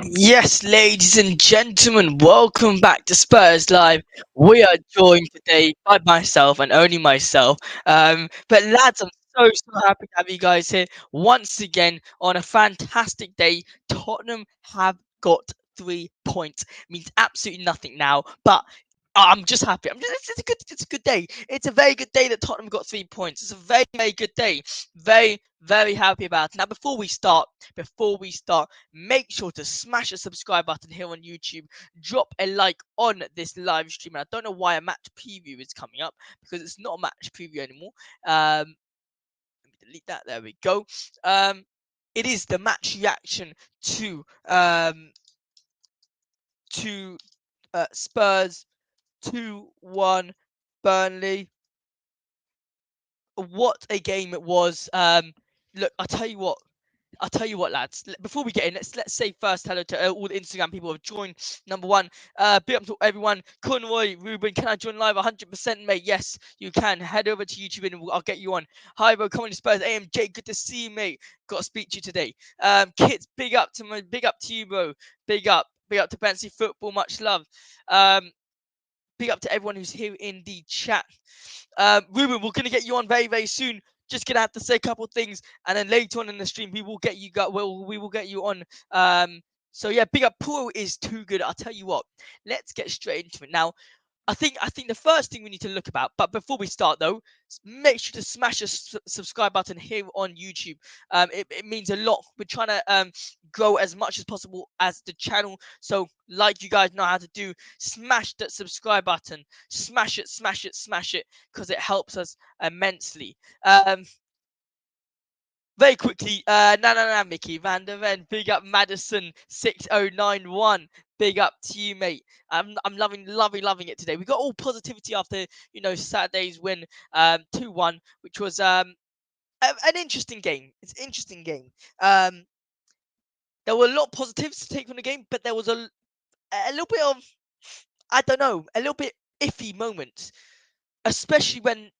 Yes, ladies and gentlemen, welcome back to Spurs Live. We are joined today by myself and only myself. But lads, I'm so happy to have you guys here once again on a fantastic day. Tottenham have got 3 points. Means absolutely nothing now, but I'm just happy. It's a good day. It's a very good day that Tottenham got 3 points. It's a very good day. Very happy about it. Now, before we start, make sure to smash the subscribe button here on YouTube. Drop a like on this live stream. And I don't know why a match preview is coming up because it's not a match preview anymore. Let me delete that. There we go. It is the match reaction to um to Spurs 2-1 Burnley. What a game it was. Look, I'll tell you what, lads. Before we get in, let's say first hello to all the Instagram people who have joined. Number one, big up to everyone. Conroy, Ruben, can I join live? 100%, mate. Yes, you can. Head over to YouTube and I'll get you on. Hi, bro. Coming to Spurs. AMJ, good to see you, mate. Got to speak to you today. Kits, big up to you, bro. Big up to Fancy Football. Much love. Um, Big up to everyone who's here in the chat. Ruben, we're gonna get you on very soon. Just gonna have to say a couple things, and then later on in the stream, we will get you we will get you on. So yeah, big up. Porro is too good. I'll tell you what. Let's get straight into it now. I think the first thing we need to look about, but before we start though, make sure to smash the subscribe button here on YouTube. It means a lot. We're trying to grow as much as possible as the channel. So like you guys know how to do, smash that subscribe button, smash it, because it helps us immensely. Very quickly, Mickey Van der Ven, big up Maddison 6091, big up to you, mate. I'm loving it today. We got all positivity after Saturday's win, 2-1, which was an interesting game. It's an interesting game. Um, there were a lot of positives to take from the game, but there was a little bit of, I don't know, a little bit iffy moments, especially when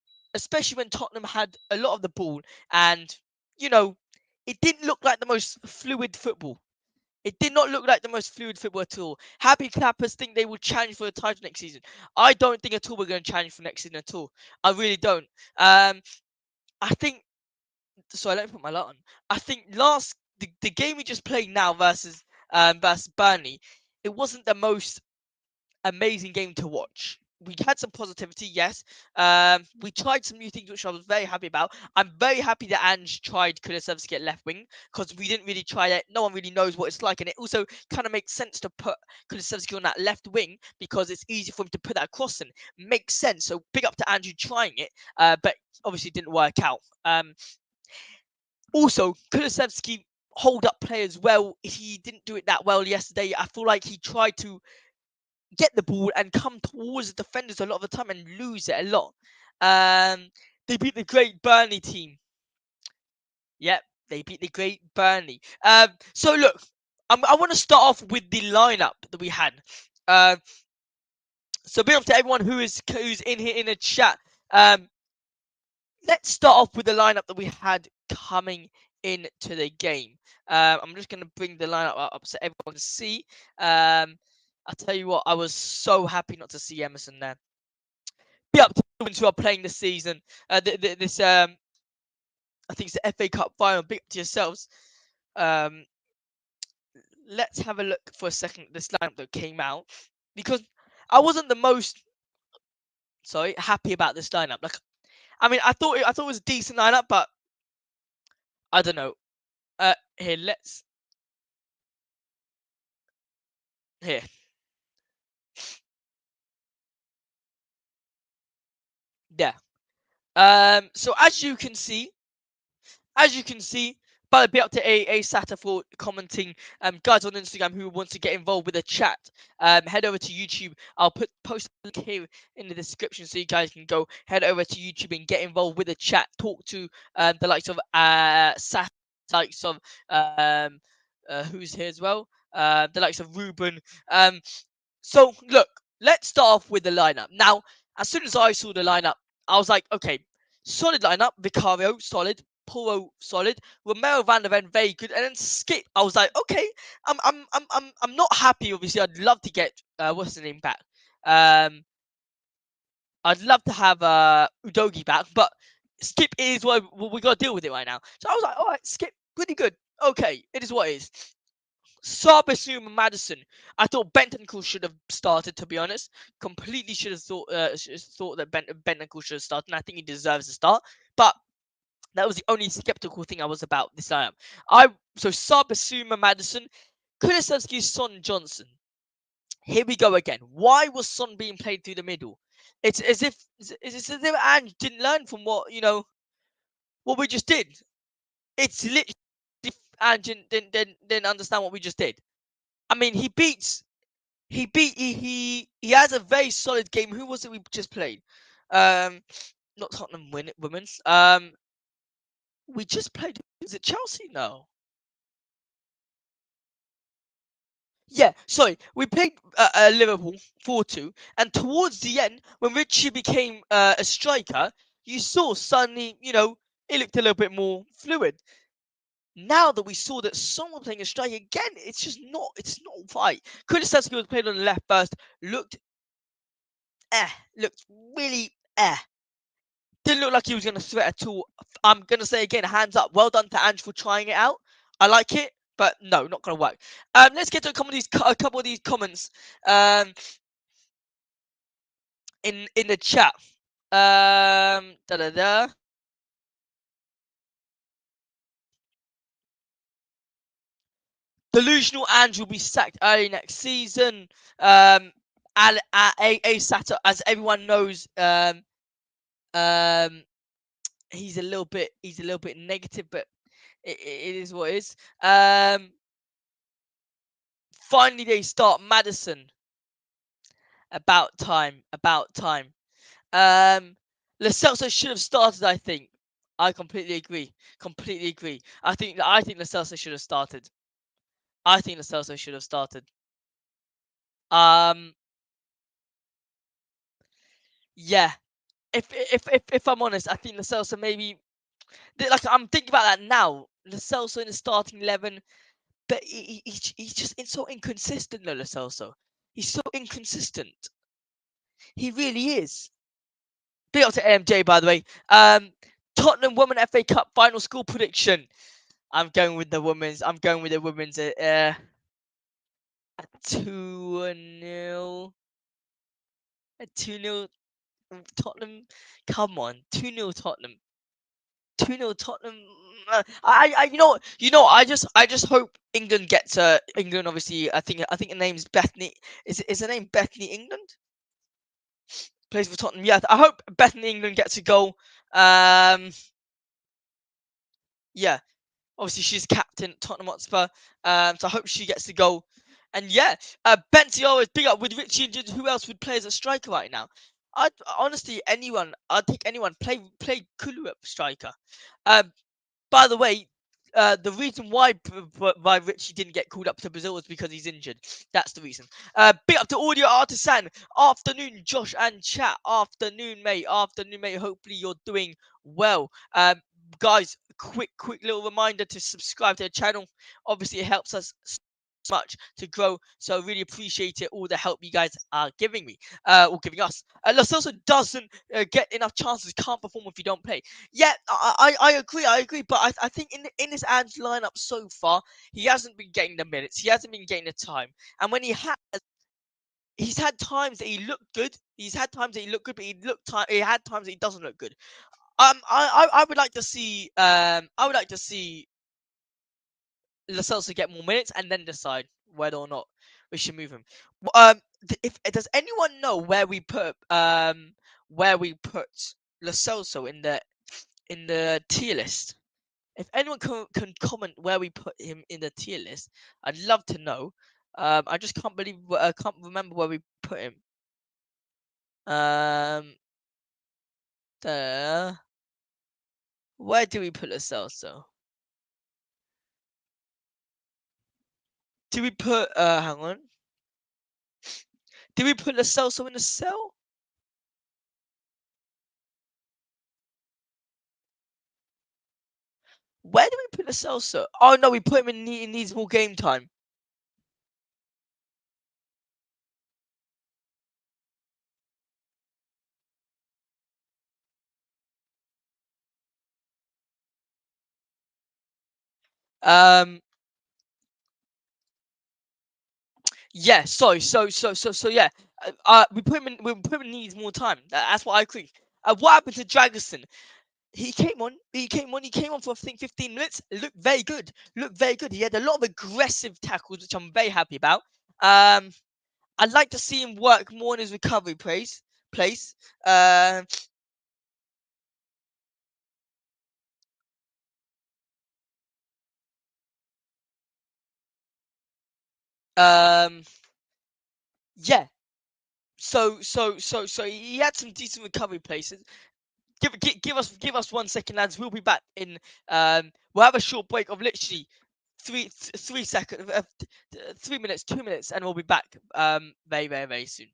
Tottenham had a lot of the ball and you know it didn't look like the most fluid football. It did not look like the most fluid football at all. Happy Clappers think they will challenge for the title next season. I don't think at all we're going to challenge for next season at all. I really don't. I think. Sorry, let me put my light on. I think the game we just played now versus Burnley, it wasn't the most amazing game to watch. We had some positivity, yes. We tried some new things, which I was very happy about. I'm very happy that Ange tried Kulusevski at left wing because we didn't really try that. No one really knows what it's like, and it also kind of makes sense to put Kulusevski on that left wing because it's easy for him to put that cross in. Makes sense. So big up to Andrew trying it, but obviously didn't work out. Also, Kulusevski hold up play as well. He didn't do it that well yesterday. I feel like he tried to get the ball and come towards the defenders a lot of the time and lose it a lot. They beat the great Burnley team. Yep, they beat the great Burnley. So look, I want to start off with the lineup that we had. So big up to everyone who's in here in the chat. Let's start off with the lineup that we had coming into the game. I'm just going to bring the lineup up so everyone can see. I'll tell you what, I was so happy not to see Emerson there. Be up to the ones who are playing this season. This I think it's the FA Cup final. Big up to yourselves. Let's have a look for a second at this lineup that came out because I wasn't the most happy about this lineup. Like, I mean, I thought it was a decent lineup, but I don't know. Here, here. Yeah. So as you can see, but be up to a Sata for commenting. Guys on Instagram who wants to get involved with the chat, head over to YouTube. I'll post a link here in the description so you guys can go head over to YouTube and get involved with the chat. Talk to the likes of Sata, likes of who's here as well, the likes of Ruben. So look, let's start off with the lineup. Now, as soon as I saw the lineup, I was like, okay, solid lineup. Vicario, solid. Porro solid, Romero, Van der Ven very good, and then Skip. I was like, okay, I'm not happy. Obviously, I'd love to get what's the name back. I'd love to have Udogie back, but Skip is what we got to deal with it right now. So I was like, all right, Skip, pretty good. Okay, it is what it is. Sarr, Bissouma, and Maddison. I thought Bentancur should have started. To be honest, completely should have thought that Bentancur should have started. And I think he deserves to start. But that was the only skeptical thing I was about this time. So Sarr, Bissouma, Maddison, Kulusevski, Son, Johnson. Here we go again. Why was Son being played through the middle? It's as if Ange didn't learn from what what we just did. It's literally Ange didn't understand what we just did. I mean, he has a very solid game. Who was it we just played? Not Tottenham women's. We just played. Was it Chelsea? No. Yeah, sorry. We played Liverpool 4-2, and towards the end, when Richie became a striker, you saw suddenly, it looked a little bit more fluid. Now that we saw that someone playing a striker again, it's not right. Kulusevski was played on the left first, looked really Didn't look like he was going to threat at all. I'm going to say again, hands up. Well done to Ange for trying it out. I like it, but no, not going to work. Let's get to a couple of these comments in the chat. Delusional Ange will be sacked early next season. A Sato, as everyone knows, he's a little bit negative, but it is what it is. Finally, they start Maddison. About time. Lo Celso should have started. I think. I completely agree. I think Lo Celso should have started. Yeah. If I'm honest, I think Lo Celso maybe. Like I'm thinking about that now. Lo Celso in the starting 11. But he's just so inconsistent, Lo Celso. He's so inconsistent. He really is. Big up to AMJ, by the way. Tottenham Women FA Cup final score prediction. I'm going with the women's. A 2-0. A 2-0 Tottenham. Come on, 2-0 Tottenham. 2-0 Tottenham. I just hope England gets England. Obviously, I think the name's Bethany. Is her name Bethany England? Plays for Tottenham. Yeah, I hope Bethany England gets a goal. Yeah, obviously she's captain at Tottenham Hotspur. So I hope she gets the goal. And yeah, Benzio is big up with Richie injured. Who else would play as a striker right now? I'd honestly I'd take anyone. Play Kulu at striker. By the way, the reason why Richie didn't get called up to Brazil was because he's injured. That's the reason. Big up to Audio Artisan. Afternoon, Josh and chat. Afternoon, mate. Hopefully you're doing well. Guys, quick little reminder to subscribe to the channel. Obviously, it helps us much to grow, so I really appreciate it, all the help you guys are giving me or giving us. Lo Celso doesn't get enough chances, can't perform if you don't play. Yeah, I agree, but I think in his Ange lineup so far, he hasn't been getting the minutes, he hasn't been getting the time, and when he has, he's had times that he looked good, but he had times that he doesn't look good. I would like to see Lo Celso get more minutes and then decide whether or not we should move him. Does anyone know where we put Lo Celso in the tier list? If anyone can comment where we put him in the tier list, I'd love to know. I just can't remember where we put him. Where do we put Lo Celso? Do we put hang on? Did we put Lo Celso in the cell? Where do we put the Celso? Oh no, we put him in. He needs more game time. Yeah. So yeah. We put him in. We put him in needs more time. That's what I agree. What happened to Dragoson? He came on. He came on for I think 15 minutes. Looked very good. Looked very good. He had a lot of aggressive tackles, which I'm very happy about. I'd like to see him work more on his recovery place. Uh, um, yeah. So he had some decent recovery places. Give us 1 second, lads. We'll be back in. We'll have a short break of literally 3 seconds, 3 minutes, 2 minutes, and we'll be back. Very very very soon.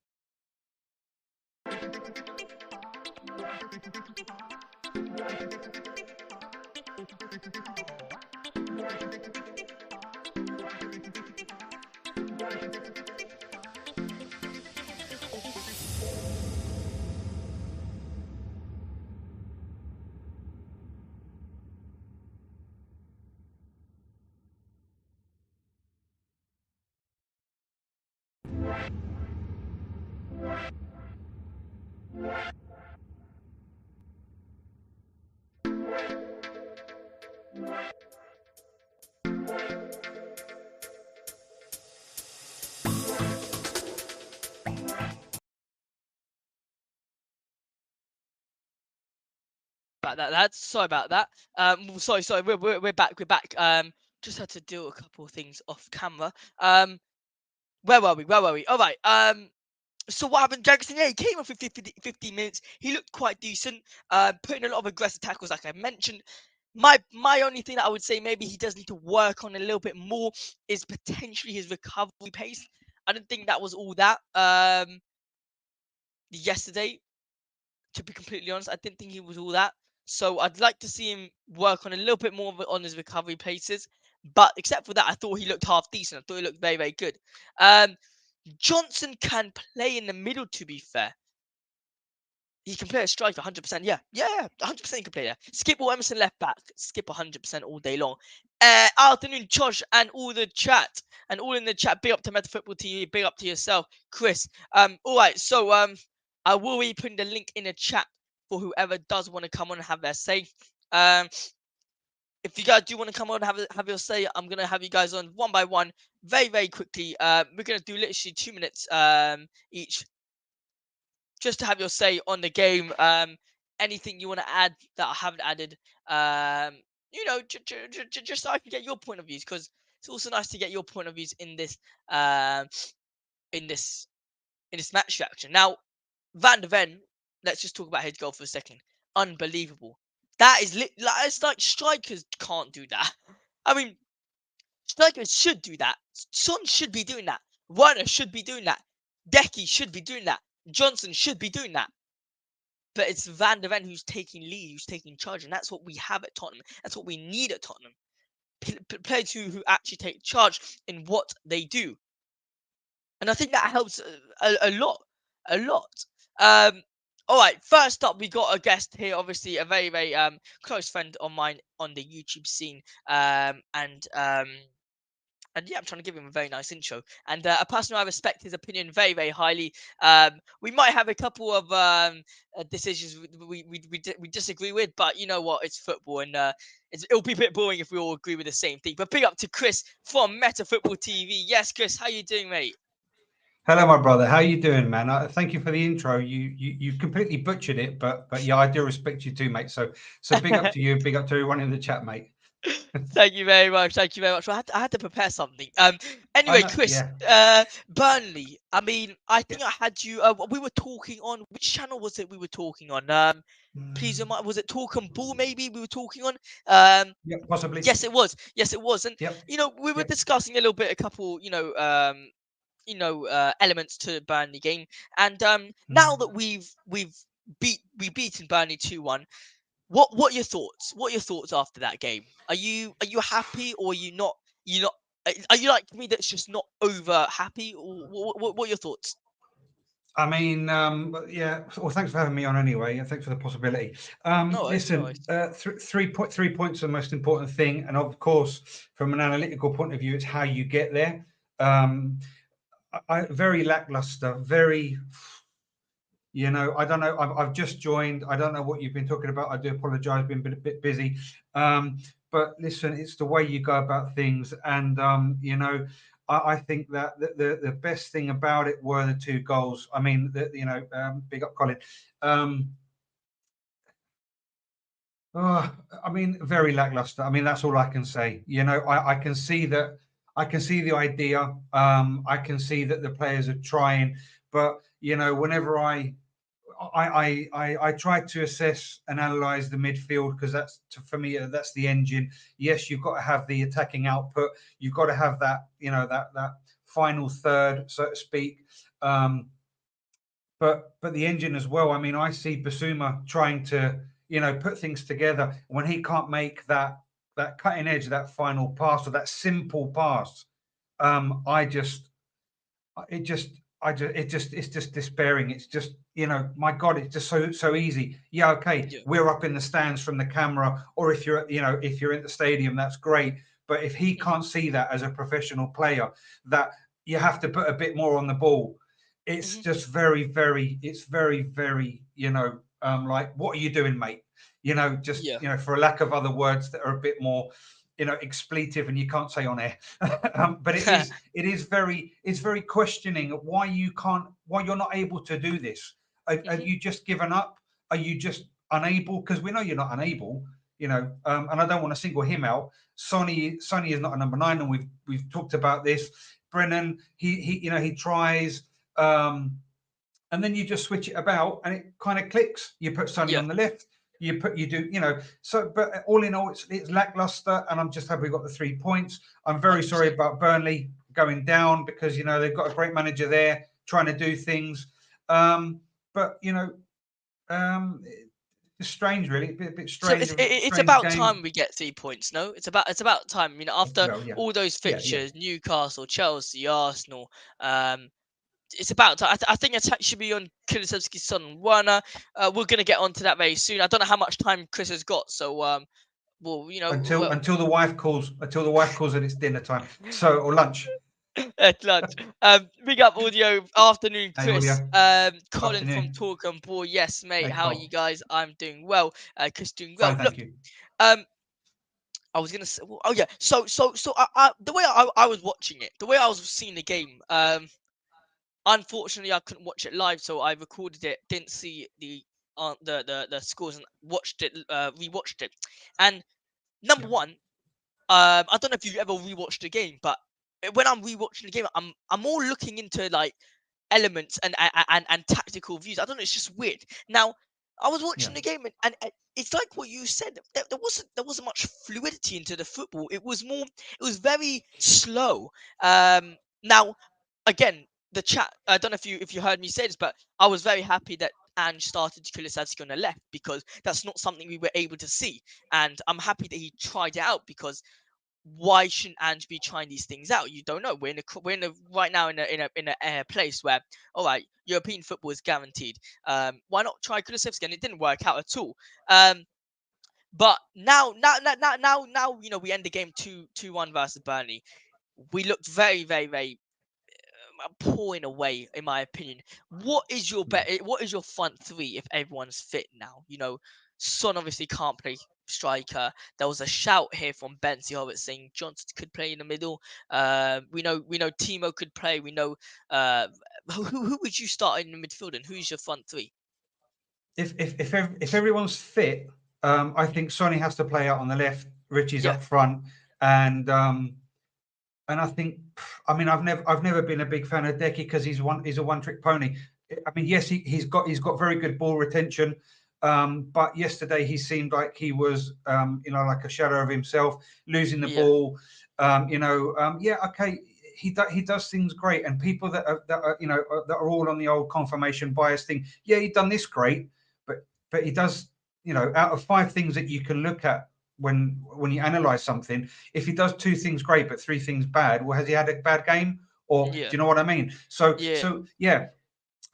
About that, lads. Sorry about that. Sorry. We're back. We're back. Just had to do a couple of things off camera. Where were we? All right. So what happened? Jackson, yeah, he came on for 50 minutes. He looked quite decent. Putting a lot of aggressive tackles, like I mentioned. My only thing that I would say maybe he does need to work on a little bit more is potentially his recovery pace. I don't think that was all that yesterday. To be completely honest, I didn't think he was all that. So I'd like to see him work on a little bit more on his recovery paces. But except for that, I thought he looked half decent. I thought he looked very, very good. Johnson can play in the middle, to be fair. He can play a striker 100%. Yeah, 100% he can play there. Skip or Emerson left back. Skip 100% all day long. Afternoon, Josh, and all the chat. And all in the chat. Big up to Meta Football TV. Big up to yourself, Chris. All right, so I will be putting the link in the chat for whoever does want to come on and have their say. If you guys do want to come on and have your say, I'm gonna have you guys on one by one, very very quickly. We're gonna do literally 2 minutes each, just to have your say on the game. Anything you want to add that I haven't added, just so I can get your point of views, because it's also nice to get your point of views in this in this match reaction. Now, Van de Ven, let's just talk about his goal for a second. Unbelievable. That is it's like strikers can't do that. I mean, strikers should do that. Son should be doing that. Werner should be doing that. Decky should be doing that. Johnson should be doing that. But it's Van de Ven who's taking lead, who's taking charge, and that's what we have at Tottenham. That's what we need at Tottenham. Players who actually take charge in what they do, and I think that helps a lot, a lot. All right, first up, we got a guest here, obviously a very very close friend of mine on the YouTube scene, and yeah, I'm trying to give him a very nice intro. And a person I respect his opinion very, very highly. We might have a couple of decisions we disagree with, but you know what? It's football, and it'll be a bit boring if we all agree with the same thing. But big up to Chris from Meta Football TV. Yes, Chris, how you doing, mate? Hello, my brother. How you doing, man? Thank you for the intro. You completely butchered it, but yeah, I do respect you too, mate. So big up to you. Big up to everyone in the chat, mate. Thank you very much. Thank you very much. I had to prepare something. I Anyway, know, Chris. yeah. Burnley. I mean, I Yeah. think I had you. We were talking on which channel was it? We were talking on. Please remind. Was it Talk and Ball? Maybe we were talking on. Yeah, possibly. Yes, it was. Yes, it was. And Yep. we were Yep. discussing a little bit, a couple, elements to the Burnley game. And now that we've beaten Burnley 2-1, What are your thoughts? What are your thoughts after that game? Are you happy, or are you not? You not? Are you like me that's just not over happy? Or what are your thoughts? I mean, yeah. Well, thanks for having me on anyway, and thanks for the possibility. No worries, no Listen, worries. 3 points are the most important thing, and of course, from an analytical point of view, it's how you get there. Um, very lackluster, very. I don't know. I've just joined. I don't know what you've been talking about. I do apologise. Been a bit busy. Um, but listen, it's the way you go about things, and I think that the best thing about it were the two goals. I mean, big up Colin. Um, I mean, very lackluster. I mean, that's all I can say. I can see that. I can see the idea. I can see that the players are trying, but whenever I try to assess and analyze the midfield, because for me, that's the engine. Yes, you've got to have the attacking output. You've got to have that that final third, so to speak. Um, but the engine as well. I mean, I see Bissouma trying to put things together when he can't make that cutting edge, that final pass, or that simple pass. I just it just it's just despairing. It's just my god, it's just so easy. Yeah, okay, Yeah. we're up in the stands from the camera, or if you're if you're in the stadium, that's great. But if he Hmm. can't see that as a professional player, that you have to put a bit more on the ball, it's Hmm. just it's very like, what are you doing, mate? Just Yeah. for a lack of other words that are a bit more expletive and you can't say on air. But it's very questioning why you're not able to do this. Have Hmm. you just given up? Are you just unable? Because we know you're not unable. And I don't want to single him out. Sonny is not a number 9, and we've talked about this. Brennan, he tries, um, and then you just switch it about, and it kind of clicks. You put Sonny Yeah. on the left. You do, So, but all in all, it's lackluster, and I'm just happy we got the 3 points. I'm very sorry 100%. about Burnley going down, because they've got a great manager there trying to do things. But um, it's strange, really. A bit So strange, it's strange about game. time we get 3 points. No, it's about time. After Well, yeah, all those yeah. fixtures, Newcastle, Chelsea, Arsenal. It's about time. I think attack should be on Kulusevski's son and Werner. We're gonna get onto that very soon. I don't know how much time Chris has got, so well, Until the wife calls, and it's dinner time, or lunch. at lunch. Big up audio afternoon, Hey, Chris. Julia. Colin from Afternoon. Talk and Ball. Yes, mate. Hey, How are you Cole. guys? I'm doing well. Chris doing well. Fine, Look, thank you. um, I was gonna say, oh yeah. So the way I was watching it, the way I was seeing the game, unfortunately I couldn't watch it live, so I recorded it, didn't see the scores, and watched it, rewatched it. And number Yeah, one, I don't know if you ever rewatched the game, but when I'm rewatching the game, I'm all looking into like elements and tactical views. I don't know, it's just weird. Now, I was yeah, watching the game, and it's like what you said. There wasn't much fluidity into the football. It was very slow. Now, again, the chat. I don't know if you heard me say this, but I was very happy that Ange started Kulusevski on the left, because that's not something we were able to see, and I'm happy that he tried it out, because why shouldn't Ange be trying these things out? You don't know. We're in a right now in a place where, all right, European football is guaranteed. Why not try Kulusevski? And it didn't work out at all. But now we end the game 2-1 versus Burnley. We looked very very very poor in a way, in my opinion. What is your yeah. bet? What is your front three if everyone's fit now? Son obviously can't play striker. There was a shout here from Ben Hobbit saying Johnson could play in the middle. We know Timo could play. We know who would you start in the midfield, and who's your front three? If everyone's fit, I think Sonny has to play out on the left. Richie's Yeah, up front, and I think, I mean, I've never been a big fan of Decky, because he's a one trick pony. I mean, yes, he's got very good ball retention, but yesterday he seemed like he was like a shadow of himself, losing the yeah, ball. Yeah, okay, he does things great, and people that are all on the old confirmation bias thing. Yeah, he done this great, but he does. out of 5 things that you can look at when you analyze something, if he does 2 things great but 3 things bad, well, has he had a bad game? Or do Yeah. you know what I mean? So Yeah. yeah,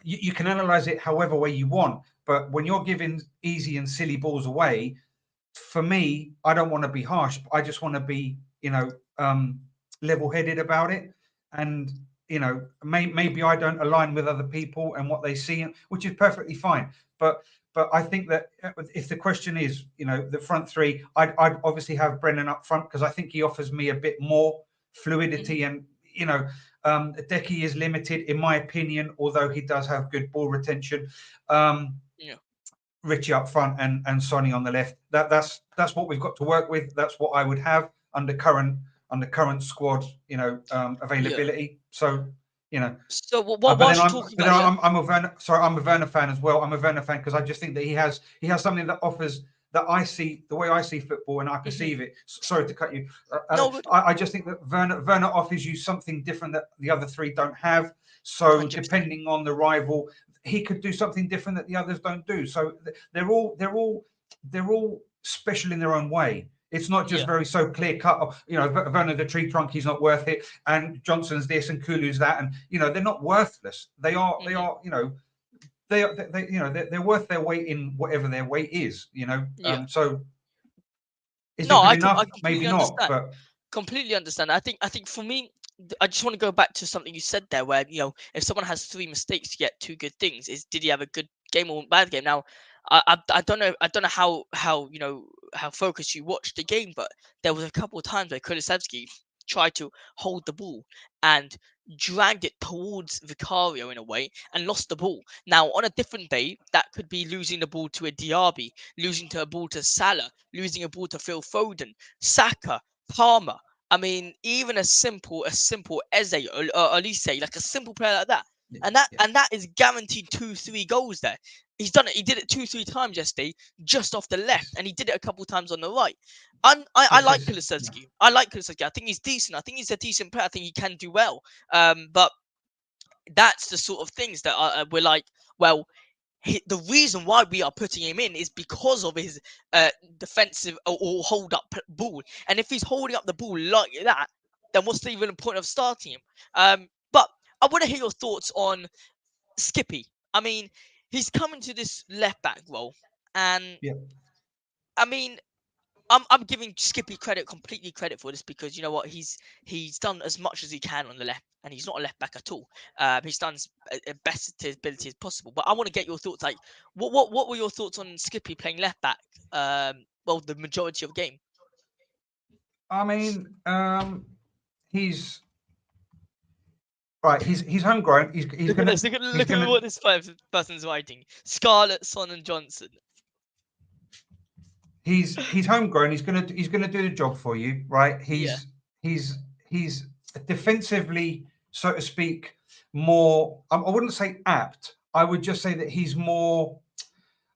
you can analyze it however way you want, but when you're giving easy and silly balls away, for me, I don't want to be harsh. I just want to be, level-headed about it. And maybe I don't align with other people and what they see, which is perfectly fine. But I think that if the question is, the front 3, I'd obviously have Brennan up front because I think he offers me a bit more fluidity and Decky is limited in my opinion, although he does have good ball retention. Yeah. Richie up front and Sonny on the left. That's what we've got to work with. That's what I would have under current squad, Yeah. availability. So, So but then whilst you're talking about, yeah. I'm a Werner. Sorry, I'm a Werner fan as well. I'm a Werner fan because I just think that he has something that offers that I see the way I see football and I perceive it. Sorry to cut you. No, good. I just think that Werner offers you something different that the other 3 don't have. So 100%. depending on the rival, he could do something different that the others don't do. So they're all special in their own way. It's not just Yeah. very so clear cut. Werner the tree trunk, he's not worth it, and Johnson's this and Kulu's that, and they're not worthless. They are they're worth their weight in whatever their weight is. Yeah. So is No, it good I enough? Maybe completely not, understand. but Completely understand. I think for me, I just want to go back to something you said there, where if someone has 3 mistakes to get 2 good things, did he have a good game or a bad game? Now, I don't know. I don't know how how focused you watched the game, but there was a couple of times where Kulusevski tried to hold the ball and dragged it towards Vicario in a way and lost the ball. Now, on a different day, that could be losing the ball to a Diaby, losing a ball to Salah, losing a ball to Phil Foden, Saka, Palmer. I mean, even a simple Eze or Elise, like a simple player like that, and yeah, that is guaranteed 2-3 goals there. He's done it. He did it 2-3 times yesterday, just off the left, and he did it a couple of times on the right. I like Kulusevski. I like Kulusevski. I think he's decent. I think he's a decent player. I think he can do well. But that's the sort of things that we're like, well, the reason why we are putting him in is because of his defensive or hold up ball. And if he's holding up the ball like that, then what's even the point of starting him? But I want to hear your thoughts on Skippy. I mean, he's coming to this left back role, and yeah. I mean, I'm giving Skippy completely credit for this, because you know what, he's done as much as he can on the left, and he's not a left back at all. He's done best to his ability as possible. But I want to get your thoughts. Like, what were your thoughts on Skippy playing left back? Well, the majority of the game. I mean, he's right. He's homegrown. He's Look at gonna this. Look he's at gonna what this person's writing. Scarlett, Son, and Johnson. he's homegrown. He's gonna do the job for you, right? Yeah. He's defensively, so to speak, more. I wouldn't say apt. I would just say that he's more.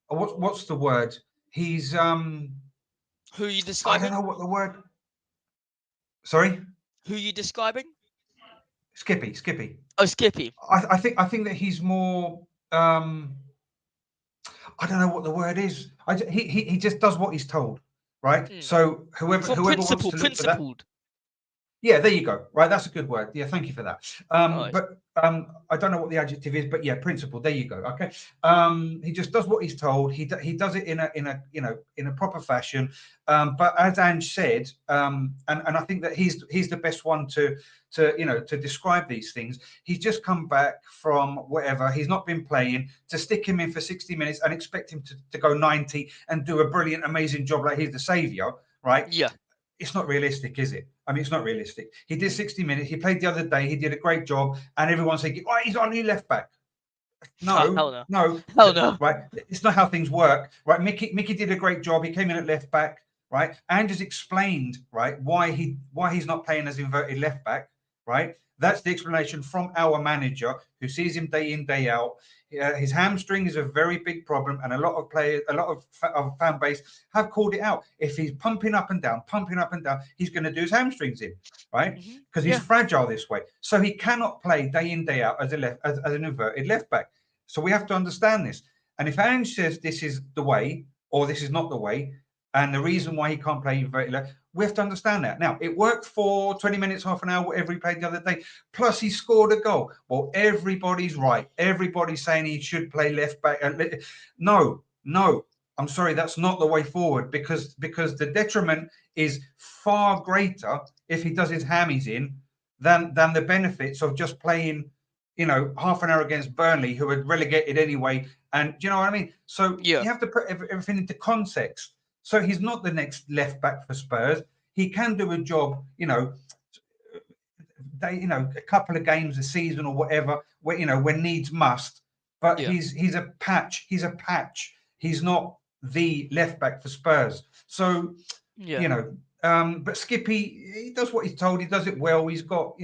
What's the word? He's Who are you I don't describing? know what the word. Sorry, Who are you describing? Skippy. Oh, Skippy. I think that he's more. I don't know what the word is. He just does what he's told, right? Mm. So whoever wants to look for that, Principled. yeah, there you go. Right, that's a good word. Yeah, thank you for that. Nice. But I don't know what the adjective is, but yeah, principle. There you go. Okay. He just does what he's told. He does it in a proper fashion. But as Ange said, and I think that he's the best one to describe these things. He's just come back from whatever. He's not been playing. To stick him in for 60 minutes and expect him to go 90 and do a brilliant, amazing job like he's the savior, right? Yeah. It's not realistic, is it? I mean, it's not realistic. He did 60 minutes. He played the other day. He did a great job. And everyone's thinking, oh, he's only left back. No, Hell no. no. Hell no. Right. It's not how things work. Right. Micky did a great job. He came in at left back. Right. And just explained, right, why he's not playing as inverted left back. Right. That's the explanation from our manager, who sees him day in, day out. His hamstring is a very big problem, and a lot of players, a lot of fan base have called it out. If he's pumping up and down, he's going to do his hamstrings in, right? Because he's Yeah. fragile this way. So he cannot play day in, day out as an inverted left back. So we have to understand this. And if Ange says this is the way, or this is not the way. And the reason why he can't play very low, we have to understand that. Now, it worked for 20 minutes, half an hour, whatever he played the other day. Plus, he scored a goal. Well, everybody's right. Everybody's saying he should play left back. No, I'm sorry, that's not the way forward because the detriment is far greater if he does his hammies in than the benefits of just playing, half an hour against Burnley, who are relegated anyway. And do you know what I mean? So you have to put everything into context. So he's not the next left back for Spurs. He can do a job, a couple of games a season or whatever, where when needs must. But he's a patch. He's a patch. He's not the left back for Spurs. So but Skippy, he does what he's told. He does it well. He's got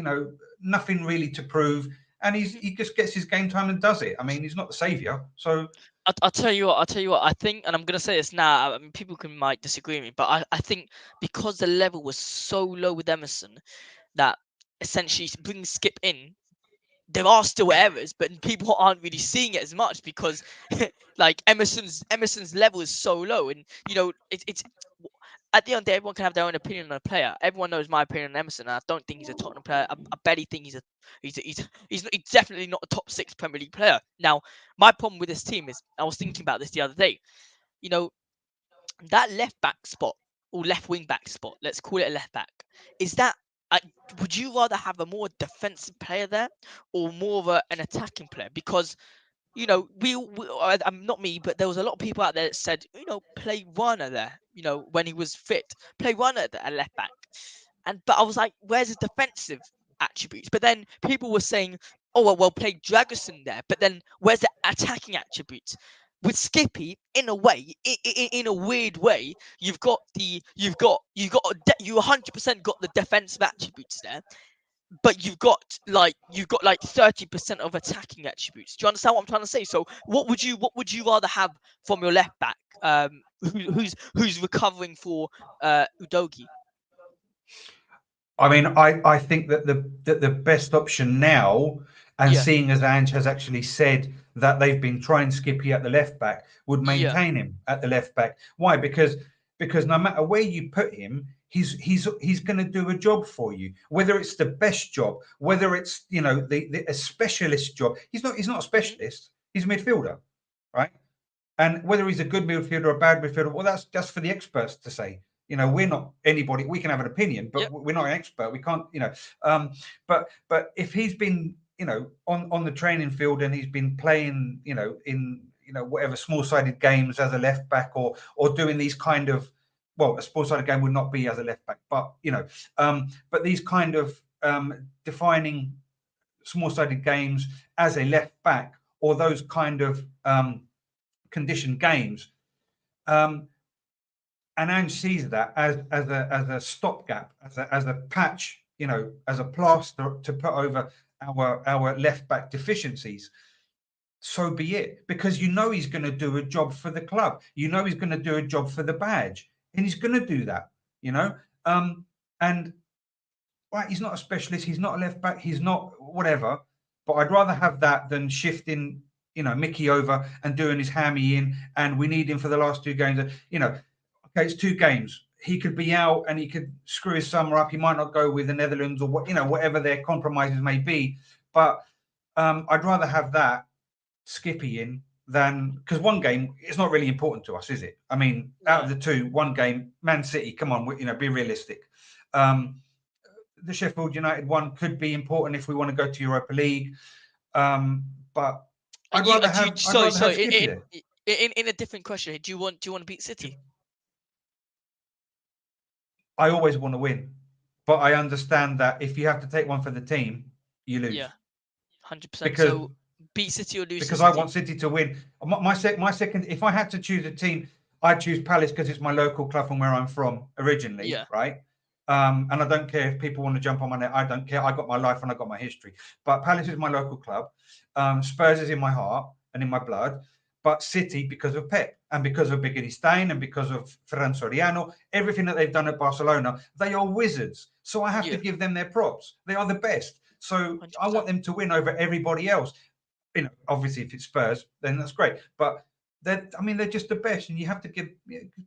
nothing really to prove, and he just gets his game time and does it. I mean, he's not the saviour. So I'll tell you what. I think, and I'm gonna say this now. I mean, people might disagree with me, but I think because the level was so low with Emerson, that essentially bringing Skip in, there are still errors, but people aren't really seeing it as much because, like Emerson's level is so low, and it's at the end of the day, everyone can have their own opinion on a player. Everyone knows my opinion on Emerson, and I don't think he's a Tottenham player. I barely think he's definitely not a top 6 Premier League player. Now, my problem with this team is, I was thinking about this the other day. That left back spot or left wing back spot, let's call it a left back, is that. Would you rather have a more defensive player there or more of an attacking player? Because I'm not me, but there was a lot of people out there that said, play Werner there, when he was fit, play Werner at left back. But I was like, where's his defensive attributes? But then people were saying, oh, well, play Dragusin there. But then where's the attacking attributes? With Skippy, in a way, in a weird way, you 100% got the defensive attributes there, but you've got like 30% of attacking attributes. Do you understand what I'm trying to say? So what would you rather have from your left back, who's recovering for Udogie? I mean, I think that the best option now, and seeing as Ange has actually said that they've been trying Skippy at the left back, would maintain him at the left back. Why? Because no matter where you put him, he's going to do a job for you. Whether it's the best job, whether it's a specialist job, he's not a specialist. He's a midfielder, right? And whether he's a good midfielder or a bad midfielder, well, that's just for the experts to say. We're not anybody. We can have an opinion, but we're not an expert. We can't, But if he's been, on the training field and he's been playing, in whatever small-sided games as a left back or doing these kind of, well, a small-sided game would not be as a left back, but but these kind of defining small-sided games as a left back or those kind of conditioned games. And Ange sees that as a stopgap, as a patch, as a plaster to put over our left back deficiencies. So be it, because he's going to do a job for the club. He's going to do a job for the badge, and he's going to do that. And right, he's not a specialist. He's not a left back. He's not whatever. But I'd rather have that than shifting, Micky over and doing his hammy in, and we need him for the last 2 games. Okay, it's 2 games. He could be out and he could screw his summer up. He might not go with the Netherlands or whatever their compromises may be. But I'd rather have that Skippy in than, because 1 game it's not really important to us, is it? I mean, out of the 2, 1 game, Man City. Come on, be realistic. The Sheffield United one could be important if we want to go to Europa League. But I'd rather have Skippy there. In a different question, do you want to beat City? I always want to win, but I understand that if you have to take one for the team, you lose. Yeah, 100%. So beat City or lose? Because I want City to win. My second, if I had to choose a team, I'd choose Palace because it's my local club from where I'm from originally, right? And I don't care if people want to jump on my net. I don't care. I got my life and I got my history. But Palace is my local club. Spurs is in my heart and in my blood. But City, because of Pep and because of Big Stein and because of Ferran Soriano, everything that they've done at Barcelona, they are wizards. So I have to give them their props. They are the best. So 100%. I want them to win over everybody else. Obviously, if it's Spurs, then that's great. But they're just the best, and you have to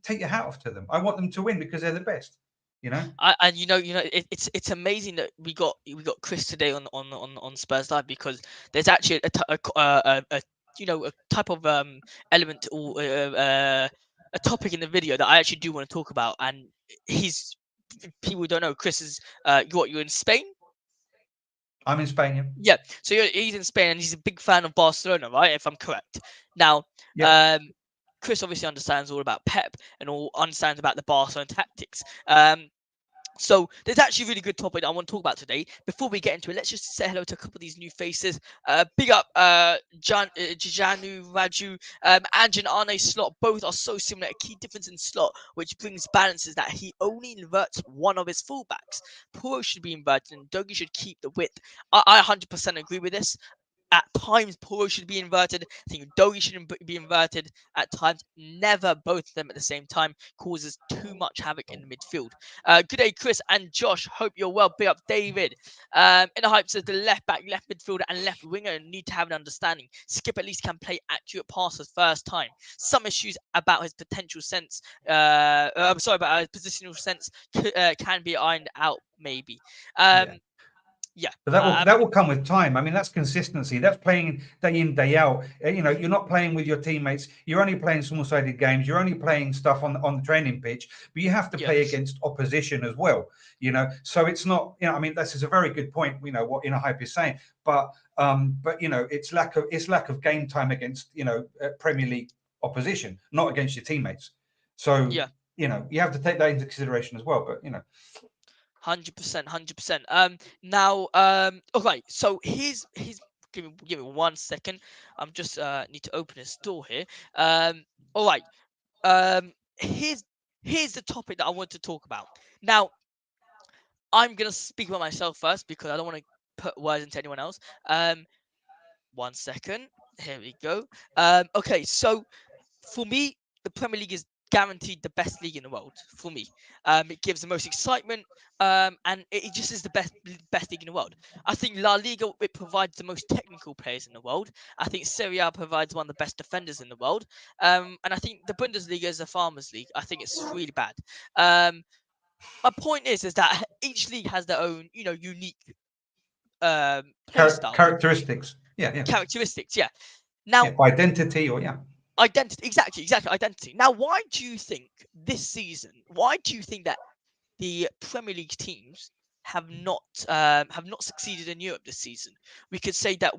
take your hat off to them. I want them to win because they're the best. And it's amazing that we got Chris today on Spurs Live, because there's actually a type of element or a topic in the video that I actually do want to talk about. And he's people who don't know, Chris is you're in Spain. I'm in Spain, yeah. Yeah, so he's in Spain and he's a big fan of Barcelona, right? If I'm correct. Now, Yeah. Chris obviously understands all about Pep and all understands about the Barcelona tactics. So there's actually a really good topic that I want to talk about today. Before we get into it, let's just say hello to a couple of these new faces. Big up Janu, Raju, Ange and Arne Slot. Both are so similar. A key difference in Slot, which brings balance, is that he only inverts one of his fullbacks. Porro should be inverted and Udogie should keep the width. I 100% agree with this. At times, Porro should be inverted. I think Udogie should be inverted at times. Never both of them at the same time. Causes too much havoc in the midfield. Good day, Chris and Josh. Hope you're well. Big up, David. In the hype says the left back, left midfielder, and left winger need to have an understanding. Skip at least can play accurate passes first time. Some issues about his potential sense. I'm sorry, about his positional sense can be ironed out, maybe. Yeah, but that will come with time. I mean, that's consistency. That's playing day in, day out. You're not playing with your teammates. You're only playing small-sided games. You're only playing stuff on the training pitch. But you have to play against opposition as well. So it's not. I mean, this is a very good point. What Hype is saying. But it's lack of game time against Premier League opposition, not against your teammates. So you have to take that into consideration as well. But 100%. Now, okay. So here's give me 1 second. I'm just need to open his door here. All right. Here's the topic that I want to talk about. Now, I'm gonna speak about myself first because I don't want to put words into anyone else. 1 second. Here we go. Okay. So for me, the Premier League is guaranteed the best league in the world for me. It gives the most excitement, and it just is the best league in the world. I think La Liga, it provides the most technical players in the world. I think Serie A provides one of the best defenders in the world, and I think the Bundesliga is a farmers' league. I think it's really bad. My point is that each league has their own, unique play style, characteristics. Yeah. Characteristics, yeah. Now, identity, or identity, exactly, identity. Now, why do you think this season? Why do you think that the Premier League teams have not succeeded in Europe this season? We could say that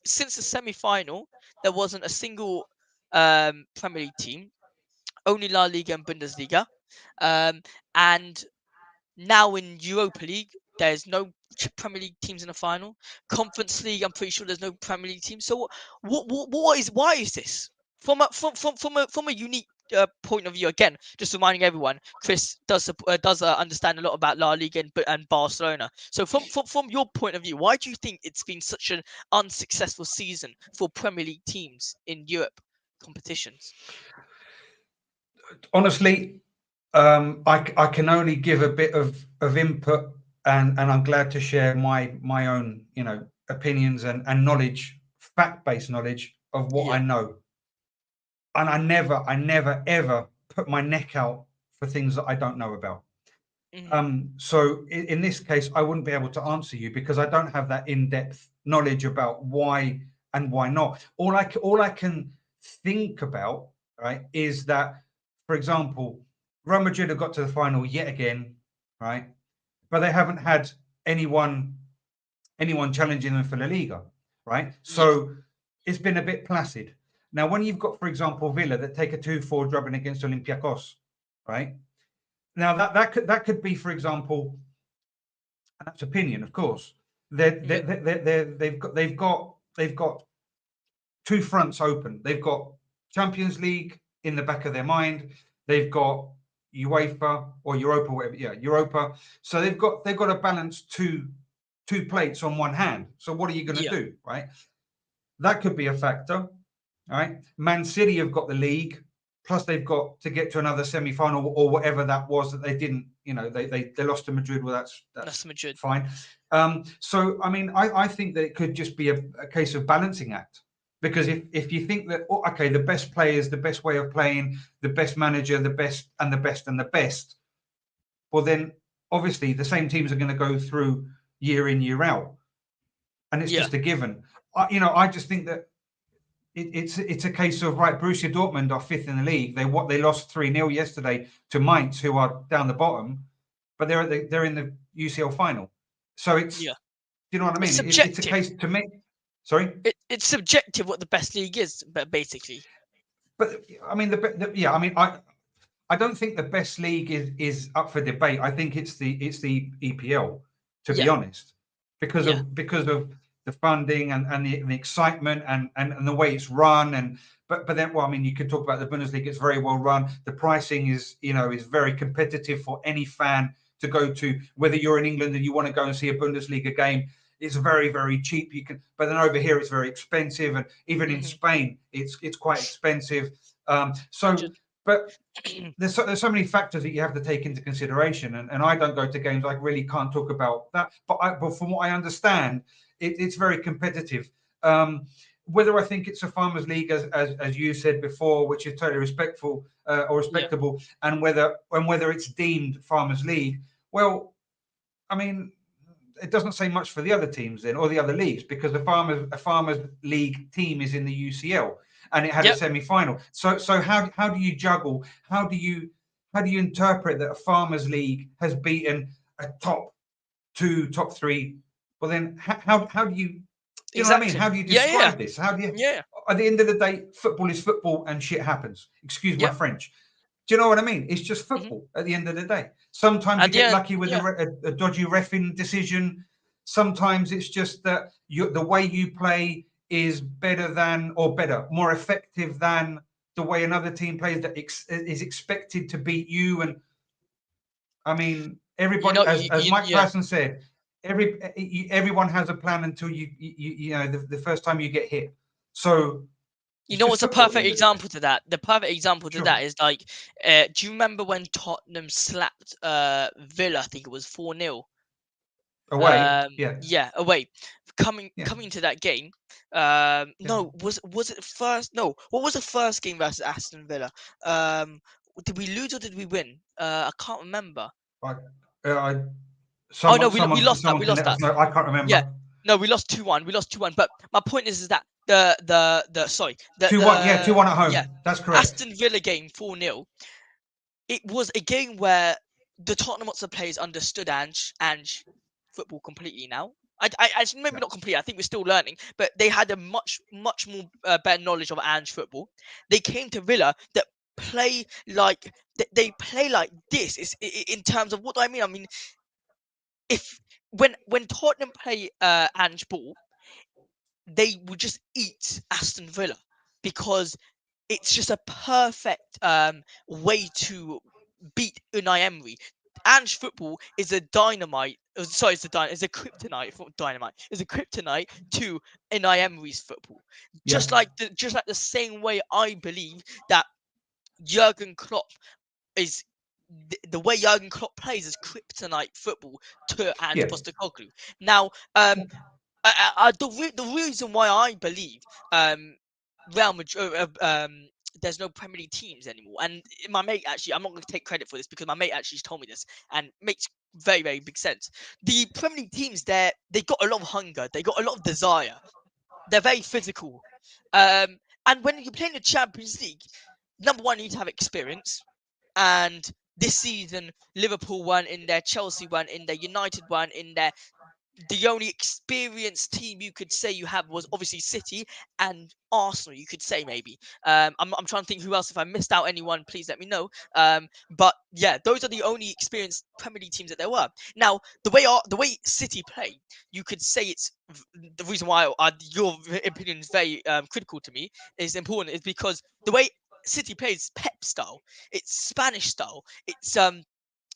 since the semi-final, there wasn't a single Premier League team, only La Liga and Bundesliga, and now in Europa League, there's no Premier League teams in the final. Conference League, I'm pretty sure there's no Premier League team. So why is this? From a unique point of view, again, just reminding everyone, Chris does understand a lot about La Liga and Barcelona. So from your point of view, why do you think it's been such an unsuccessful season for Premier League teams in Europe competitions? Honestly, I can only give a bit of input, and I'm glad to share my own opinions and knowledge, fact-based knowledge of what I know. And I never ever put my neck out for things that I don't know about. So in this case, I wouldn't be able to answer you because I don't have that in-depth knowledge about why and why not. All I can think about, right, is that, for example, Real Madrid have got to the final yet again, right? But they haven't had anyone challenging them for La Liga, right? So it's been a bit placid. Now, when you've got, for example, Villa that take a 2-4 drubbing against Olympiacos, right? Now that could be, for example, and that's opinion, of course. They've got two fronts open. They've got Champions League in the back of their mind. They've got UEFA or Europa, whatever. Yeah, Europa. So they've got to balance two plates on one hand. So what are you going to do, right? That could be a factor, right? Man City have got the league, plus they've got to get to another semi-final or whatever that was that they didn't. They lost to Madrid. Well, that's Madrid. Fine. So I mean, I think that it could just be a case of balancing act. Because if you think that, okay, the best players, the best way of playing, the best manager, the best and the best and the best, well, then obviously the same teams are going to go through year in, year out. And it's Yeah. just a given. I just think that it's a case of, right, Borussia Dortmund are fifth in the league. They lost 3-0 yesterday to Mainz, who are down the bottom, but they're in the UCL final. So it's, Yeah. you know what I mean? It's It's a subjective. case to me. Sorry, It's subjective what the best league is, but basically. but I mean I mean I don't think the best league is up for debate. I think it's the EPL, to be Yeah. honest, because Yeah. of the funding and the excitement and the way it's run. And but then, well, I mean, you could talk about the Bundesliga. It's very well run. The pricing is very competitive for any fan to go to. Whether you're in England and you want to go and see a Bundesliga game, it's very, very cheap. You can, but then over here it's very expensive, and even in Spain it's quite expensive. So, but there's so many factors that you have to take into consideration, and I don't go to games. I really can't talk about that. But from what I understand, it's very competitive. Whether I think it's a farmers league, as you said before, which is totally respectful or respectable, and whether it's deemed farmers league, well, I mean, it doesn't say much for the other teams then, or the other leagues, because a farmers league team is in the UCL and it had a semi-final. So how do you juggle? How do you interpret that a farmers league has beaten a top 2, top 3? Well, then how do you? Do you know what I mean? How do you describe this? How do you? At the end of the day, football is football, and shit happens. Excuse my French. Do you know what I mean? It's just football at the end of the day. Sometimes you get lucky with a dodgy reffing decision. Sometimes it's just that the way you play is more effective than the way another team plays that is expected to beat you. And I mean, everybody, as Mike Tyson said, everyone has a plan until the first time you get hit. So you know what's a perfect example to that? The perfect example to that is like, do you remember when Tottenham slapped Villa? I think it was 4-0. Away, away. Coming to that game. No, was it first? No, what was the first game versus Aston Villa? Did we lose or did we win? I can't remember. We lost that. We lost that. No, I can't remember. Yeah, no, we lost 2-1. We lost 2-1. But my point is that the 2-1. Yeah, 2-1 at home. Yeah, that's correct. Aston Villa game 4-0. It was a game where the Tottenham Hotspur players understood Ange football completely now. I maybe not completely. I think we're still learning, but they had a much more better knowledge of Ange football. They came to Villa that play like they play like this. Is in terms of what do I mean? I mean, if when Tottenham play Ange ball, they would just eat Aston Villa because it's just a perfect way to beat Unai Emery. Ange football is a dynamite. Sorry, it's a kryptonite for dynamite. It's a kryptonite to Unai Emery's football. Just like the same way I believe that Jurgen Klopp is the way Jurgen Klopp plays is kryptonite football to Ange Postecoglou. Now, the reason why I believe Real Madrid, there's no Premier League teams anymore, and my mate actually, I'm not going to take credit for this because my mate actually told me this, and makes very, very big sense. The Premier League teams, they got a lot of hunger, they got a lot of desire, they're very physical, and when you play in the Champions League, number one, you need to have experience, and this season, Liverpool weren't in there, Chelsea weren't in there, United weren't in there. The only experienced team you could say you have was obviously City and Arsenal. You could say maybe. I'm trying to think who else. If I missed out anyone, please let me know. But yeah, those are the only experienced Premier League teams that there were. Now, the way City play, you could say it's the reason why your opinion is very critical to me is important is because the way City plays Pep style, it's Spanish style,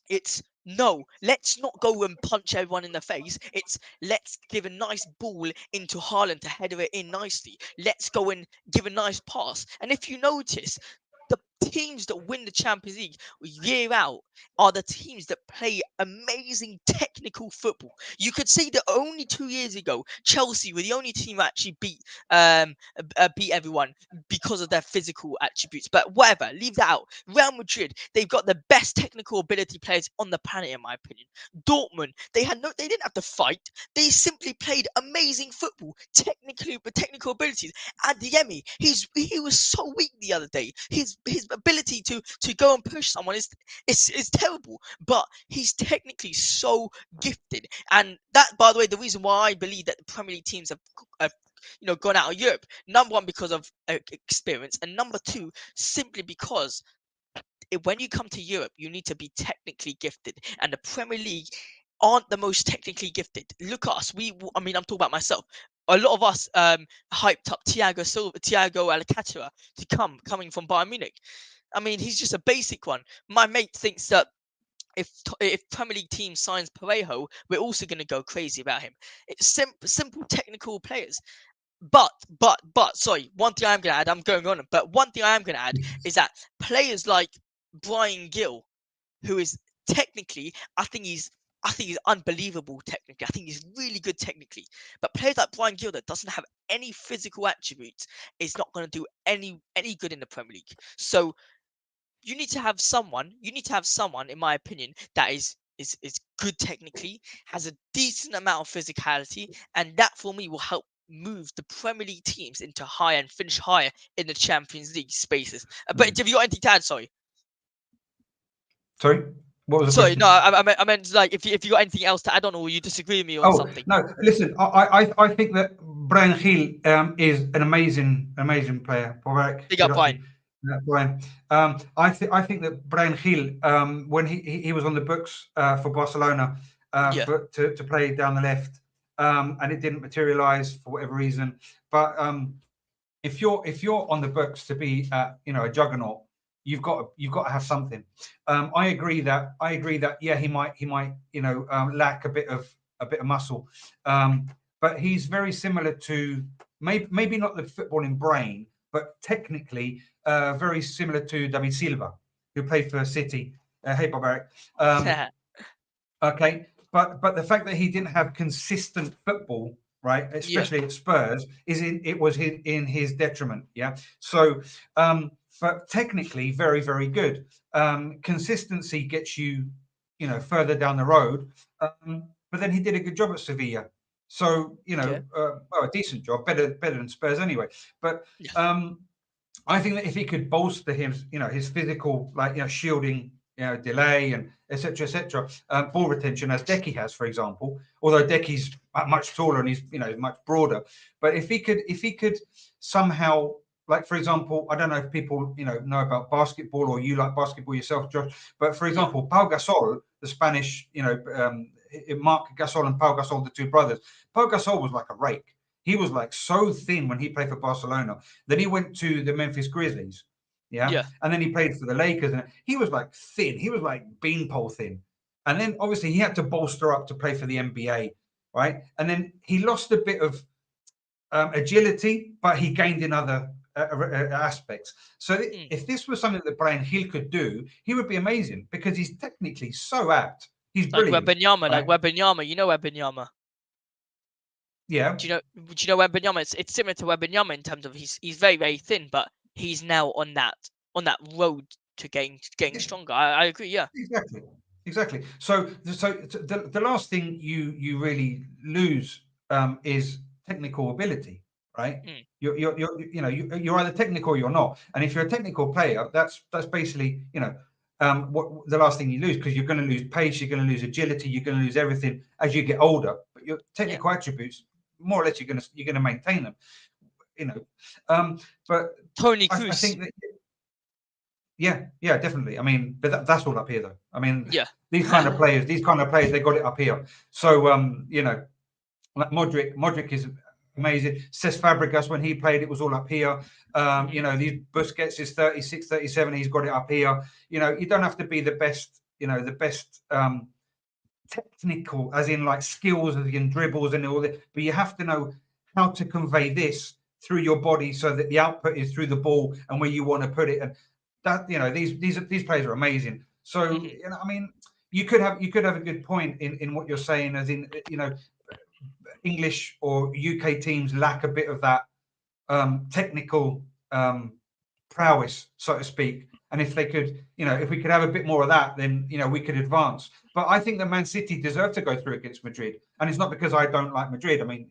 it's no, let's not go and punch everyone in the face. It's let's give a nice ball into Haaland to header it in nicely. Let's go and give a nice pass. And if you notice, teams that win the Champions League year out are the teams that play amazing technical football. You could say that only 2 years ago, Chelsea were the only team that actually beat everyone because of their physical attributes. But whatever, leave that out. Real Madrid, they've got the best technical ability players on the planet, in my opinion. Dortmund, they didn't have to fight. They simply played amazing football, with technical abilities. Adeyemi, he was so weak the other day. His ability to go and push someone is terrible, but he's technically so gifted. And that, by the way, the reason why I believe that the Premier League teams have gone out of Europe. Number one, because of experience, and number two, simply because when you come to Europe, you need to be technically gifted, and the Premier League aren't the most technically gifted. Look at us. I'm talking about myself. A lot of us hyped up Thiago Alcantara coming from Bayern Munich. I mean, he's just a basic one. My mate thinks that if Premier League team signs Porro, we're also going to go crazy about him. It's simple technical players. But sorry, one thing I'm going to add, I'm going on, but one thing I am going to add is that players like Bryan Gill, who is technically, I think he's unbelievable technically. I think he's really good technically. But players like Bryan Gill that doesn't have any physical attributes is not going to do any good in the Premier League. So you need to have someone, in my opinion, that is good technically, has a decent amount of physicality, and that for me will help move the Premier League teams into higher and finish higher in the Champions League spaces. But have you got anything to add? Sorry. What was the Sorry, question? no, I meant like if you got anything else to add on, or you disagree with me on something. No, listen, I think that Bryan Gil is an amazing player. Big up, Bryan. Bryan. I think that Bryan Gil, when he was on the books for Barcelona to play down the left, and it didn't materialize for whatever reason. But if you're on the books to be a juggernaut, you've got to have something. I agree that he might lack a bit of muscle, but he's very similar to maybe not the footballing brain, but technically very similar to David Silva, who played for City. Hojberg. Okay, but the fact that he didn't have consistent football, right, especially at Spurs, was in his detriment. Yeah. So, but technically, very, very good. Consistency gets you, further down the road. But then he did a good job at Sevilla. So, a decent job, better than Spurs anyway. But I think that if he could bolster his physical, shielding, delay and etc., ball retention, as Decky has, for example. Although Decky's much taller and he's much broader, but if he could somehow, like for example, I don't know if people know about basketball, or you like basketball yourself, Josh. But for example, Pau Gasol, the Spanish, Marc Gasol and Pau Gasol, the two brothers. Pau Gasol was like a rake. He was like so thin when he played for Barcelona. Then he went to the Memphis Grizzlies. Yeah. And then he played for the Lakers, and he was like thin. He was like beanpole thin. And then obviously he had to bolster up to play for the NBA, right? And then he lost a bit of agility, but he gained in other aspects. So if this was something that Bryan Gil could do, he would be amazing, because he's technically so apt. He's brilliant. Like Wembanyama, you know Wembanyama. Yeah. Do you know Wembanyama? It's similar to Wembanyama in terms of he's very, very thin, but he's now on that road to getting stronger. I agree. Yeah. Exactly. So the last thing you really lose is technical ability, right? You're either technical or you're not. And if you're a technical player, that's basically what the last thing you lose, because you're going to lose pace, you're going to lose agility, you're going to lose everything as you get older. But your technical attributes, more or less, you're going to maintain them. But Tony Cruz. I think that. Yeah, definitely. I mean, but that's all up here, though. I mean, these kind of players, they got it up here. So, like Modric is amazing. Cesc Fabregas, when he played, it was all up here. These Busquets is 36, 37. He's got it up here. You don't have to be the best, the best technical, as in like skills, as in dribbles and all that. But you have to know how to convey this through your body so that the output is through the ball and where you want to put it. And that these players are amazing. So I mean, you could have a good point in what you're saying, as in English or UK teams lack a bit of that technical prowess, so to speak. And if they could, if we could have a bit more of that, then we could advance. But I think that Man City deserve to go through against Madrid, and it's not because I don't like Madrid. I mean,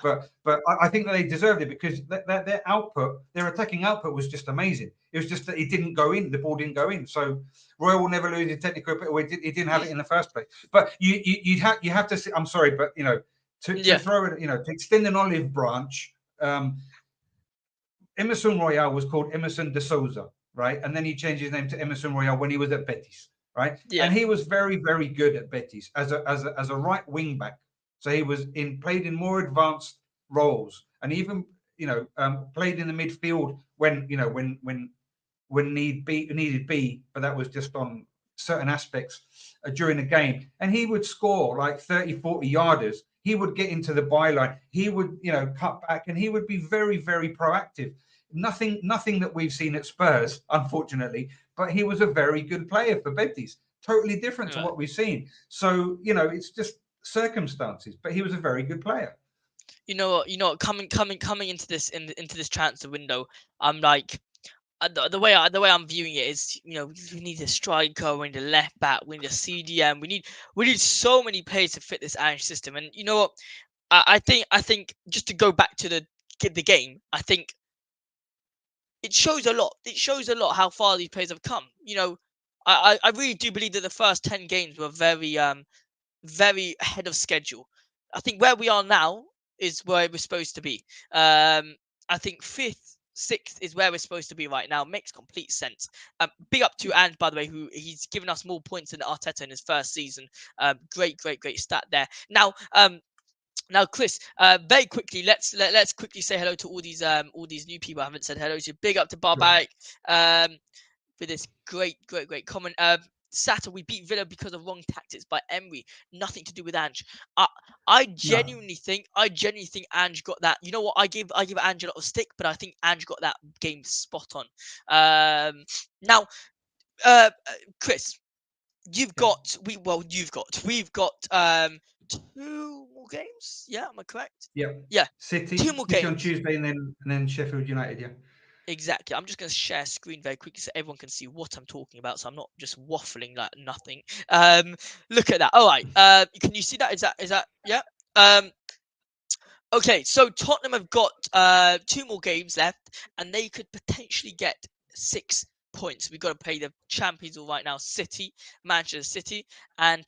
but I think that they deserved it because their output, their attacking output, was just amazing. It was just that it didn't go in. The ball didn't go in. So Royal will never lose in technical. He didn't have it in the first place. But you have to. I'm sorry, but to throw it, to extend an olive branch. Emerson Royal was called Emerson de Souza, right? And then he changed his name to Emerson Royal when he was at Betis, right? Yeah. And he was very, very good at Betis as a right wing back. So he was played in more advanced roles, and even played in the midfield when needed be, but that was just on certain aspects during the game. And he would score like 30, 40 yarders. He would get into the byline. He would, cut back, and he would be very, very proactive. Nothing that we've seen at Spurs, unfortunately, but he was a very good player for Betis. Totally different to what we've seen. So, it's just circumstances, but he was a very good player. You know what, coming into this into this transfer window, I'm like, the way I'm viewing it is, we need a striker, we need a left back, we need a CDM, we need so many players to fit this Ange system. And you know what, I think just to go back to the game, I think it shows a lot. It shows a lot how far these players have come. I really do believe that the first 10 games were very very ahead of schedule. I think where we are now is where we're supposed to be. I think 5th, 6th is where we're supposed to be right now. Makes complete sense. Big up to Ange, by the way, who he's given us more points than Arteta in his first season. Great stat there. Now, Chris, very quickly, let's quickly say hello to all these new people I haven't said hello to. Big up to Barbaric for this great comment. Saturday, we beat Villa because of wrong tactics by Emery. Nothing to do with Ange. I genuinely think Ange got that. You know what? I give Ange a lot of stick, but I think Ange got that game spot on. Now, Chris, we've got 2 more games. Yeah, am I correct? Yeah. City 2 more games on Tuesday, and then Sheffield United. Yeah. Exactly. I'm just going to share screen very quickly so everyone can see what I'm talking about. So I'm not just waffling like nothing. Look at that. All right. Can you see that? Is that? Yeah. Okay. So Tottenham have got 2 more games left, and they could potentially get 6 points. We've got to play the champions right now, City, Manchester City, and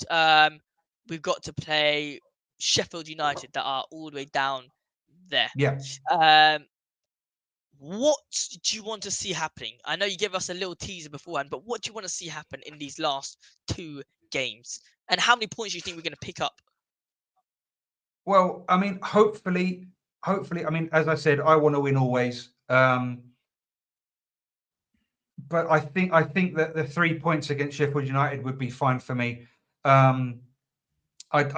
we've got to play Sheffield United that are all the way down there. Yeah. What do you want to see happening? I know you gave us a little teaser beforehand, but what do you want to see happen in these last 2 games? And how many points do you think we're going to pick up? Well, I mean, hopefully, I mean, as I said, I want to win always. But I think that the 3 points against Sheffield United would be fine for me. I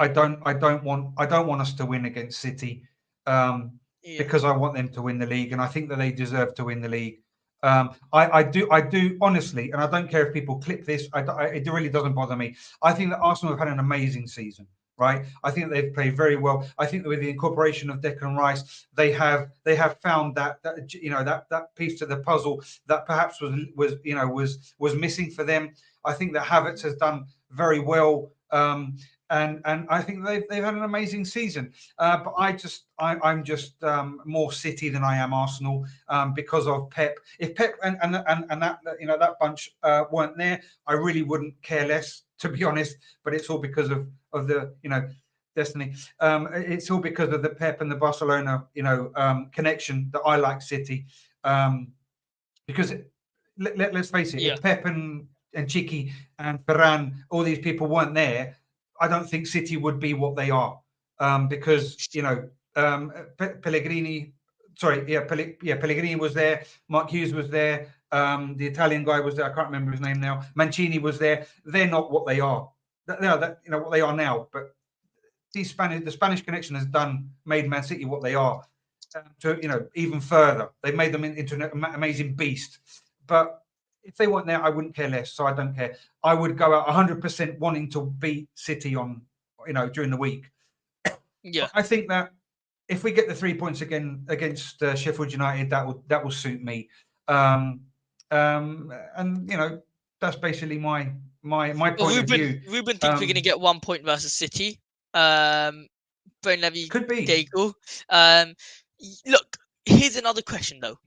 don't want us to win against City. Because I want them to win the league, and I think that they deserve to win the league. I do honestly, and I don't care if people clip this. It really doesn't bother me. I think that Arsenal have had an amazing season, right? I think they've played very well. I think that with the incorporation of Declan Rice, they have found that piece to the puzzle that perhaps was missing for them. I think that Havertz has done very well. And I think they've had an amazing season, but I'm just more City than I am Arsenal because of Pep. If Pep and that bunch weren't there, I really wouldn't care less, to be honest. But it's all because of the destiny. It's all because of the Pep and the Barcelona connection that I like City, because let's face it, if Pep and Chiqui and Ferran, all these people weren't there, I don't think City would be what they are, because Pellegrini. Pellegrini was there. Mark Hughes was there. The Italian guy was there. I can't remember his name now. Mancini was there. They're not what they are. What they are now. But the Spanish connection has made Man City what they are. To even further, they've made them into an amazing beast. But if they weren't there, I wouldn't care less. So I don't care. I would go out 100% wanting to beat City on, during the week. Yeah. I think that if we get the 3 points again against Sheffield United, that will suit me. And that's basically my point of view. Ruben thinks we're going to get 1 point versus City. Brennan, Could be. Daigle. Look, here's another question though.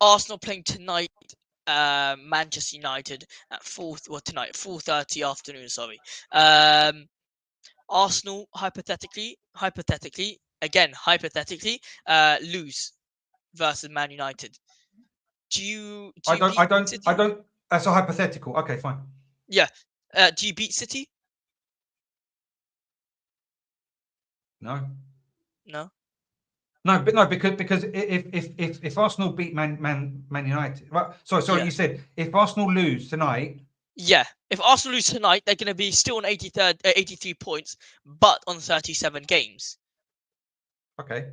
Arsenal playing tonight. Manchester United at 4:30 afternoon. Sorry. Arsenal hypothetically, lose versus Man United. Do you I don't. City? I don't. That's a hypothetical. Okay, fine. Yeah. Do you beat City? No. No. No, because if Arsenal beat Man United, well, sorry, Yeah. you said if Arsenal lose tonight. Yeah, if Arsenal lose tonight, they're going to be still on 83 points, but on 37 games. Okay.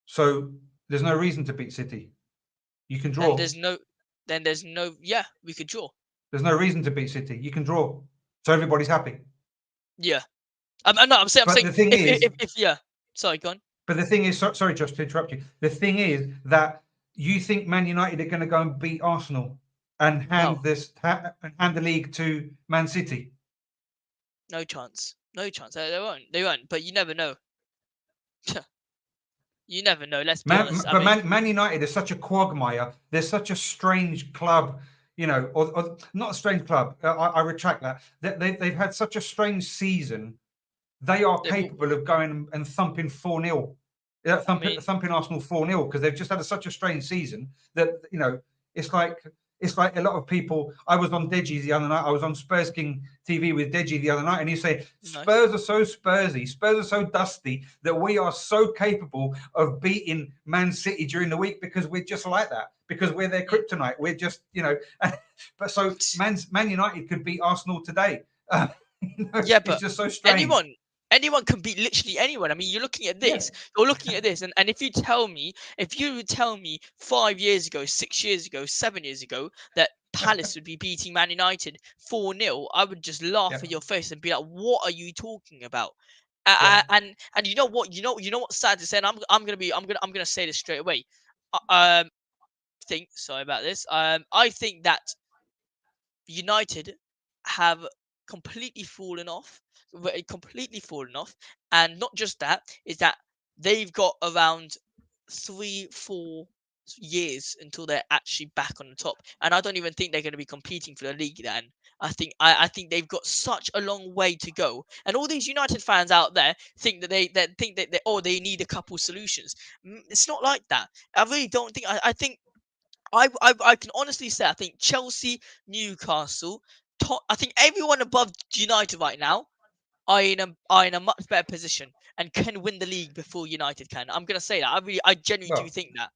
So there's no reason to beat City. You can draw. Then there's no. Yeah, we could draw. There's no reason to beat City. You can draw. So everybody's happy. Yeah. I'm saying. The thing is, yeah. Sorry, go on. But the thing is, sorry, Josh, to interrupt you. The thing is that you think Man United are going to go and beat Arsenal and hand the league to Man City. No chance. No chance. They won't. But you never know. You never know. Let's be honest. But Man United is such a quagmire. They're such a strange club, or not a strange club. I retract that. They've had such a strange season. They are capable of going and thumping 4-0. Thumping Arsenal 4-0 because they've just had such a strange season that it's like a lot of people. I was on Deji the other night. I was on Spurs King TV with Deji the other night, and he said Spurs are so Spursy, Spurs are so dusty that we are so capable of beating Man City during the week because we're just like that, because we're their kryptonite. We're just but so Man United could beat Arsenal today. Yeah, but it's just so strange. Anyone can beat literally anyone. I mean, you're looking at this. Yeah. You're looking at this, and if you would tell me 5 years ago, 6 years ago, 7 years ago that Palace would be beating Man United 4-0, I would just laugh at your face and be like, "What are you talking about?" And you know what? You know what's sad to say. And I'm gonna say this straight away. Sorry about this. I think that United have completely fallen off, and not just that, is that they've got around 3-4 years until they're actually back on the top, and I don't even think they're going to be competing for the league then. I think they've got such a long way to go, and all these United fans out there think that they need a couple solutions. It's not like that. I really don't think. I think I can honestly say I think Chelsea, Newcastle, I think everyone above United right now are in a much better position and can win the league before United can. I'm gonna say that. I genuinely do think that.